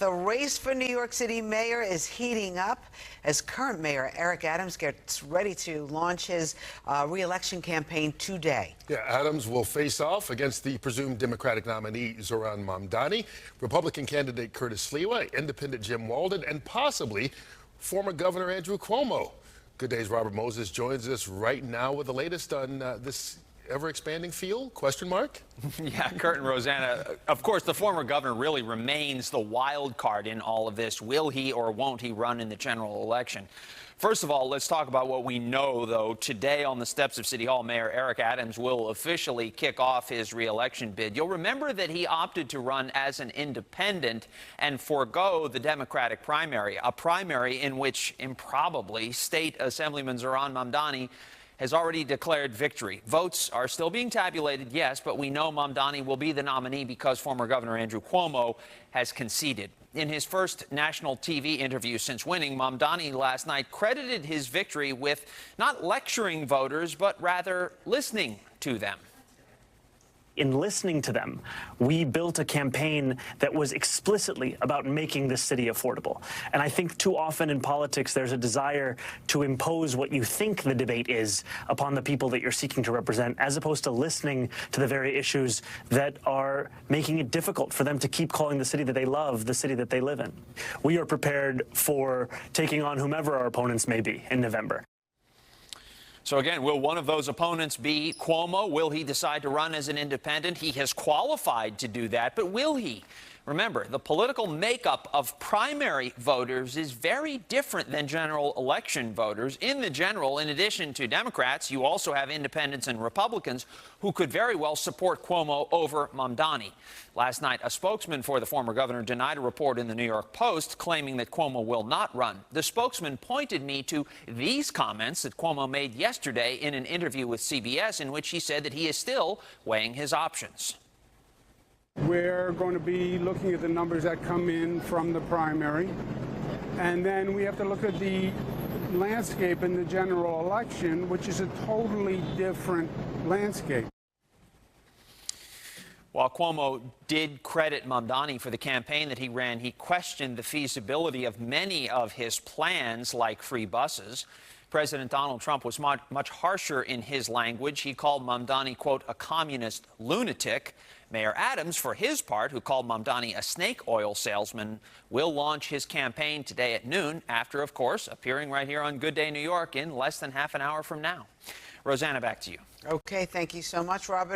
The race for New York City mayor is heating up as current mayor Eric Adams gets ready to launch his re-election campaign today. Yeah, Adams will face off against the presumed Democratic nominee Zohran Mamdani, Republican candidate Curtis Sliwa, Independent Jim Walden, and possibly former Governor Andrew Cuomo. Good Day's Robert Moses joins us right now with the latest on this ever-expanding field? Question mark? Yeah, Kurt and Rosanna, of course, the former governor really remains the wild card in all of this. Will he or won't he run in the general election? First of all, let's talk about what we know, though. Today on the steps of City Hall, Mayor Eric Adams will officially kick off his re-election bid. You'll remember that he opted to run as an independent and forego the Democratic primary, a primary in which improbably State Assemblyman Zohran Mamdani has already declared victory. Votes are still being tabulated, yes, but we know Mamdani will be the nominee because former Governor Andrew Cuomo has conceded. In his first national TV interview since winning, Mamdani last night credited his victory with not lecturing voters, but rather listening to them. In listening to them, we built a campaign that was explicitly about making this city affordable. And I think too often in politics, there's a desire to impose what you think the debate is upon the people that you're seeking to represent, as opposed to listening to the very issues that are making it difficult for them to keep calling the city that they love the city that they live in. We are prepared for taking on whomever our opponents may be in November. So again, will one of those opponents be Cuomo? Will he decide to run as an independent? He has qualified to do that, but will he? Remember, the political makeup of primary voters is very different than general election voters. In the general, in addition to Democrats, you also have independents and Republicans who could very well support Cuomo over Mamdani. Last night, a spokesman for the former governor denied a report in the New York Post claiming that Cuomo will not run. The spokesman pointed me to these comments that Cuomo made yesterday in an interview with CBS, in which he said that he is still weighing his options. We're going to be looking at the numbers that come in from the primary, and then we have to look at the landscape in the general election, which is a totally different landscape. While Cuomo did credit Mamdani for the campaign that he ran, he questioned the feasibility of many of his plans, like free buses. President Donald Trump was much harsher in his language. He called Mamdani, quote, a communist lunatic. Mayor Adams, for his part, who called Mamdani a snake oil salesman, will launch his campaign today at noon after, of course, appearing right here on Good Day New York in less than half an hour from now. Rosanna, back to you. Okay, thank you so much, Robert.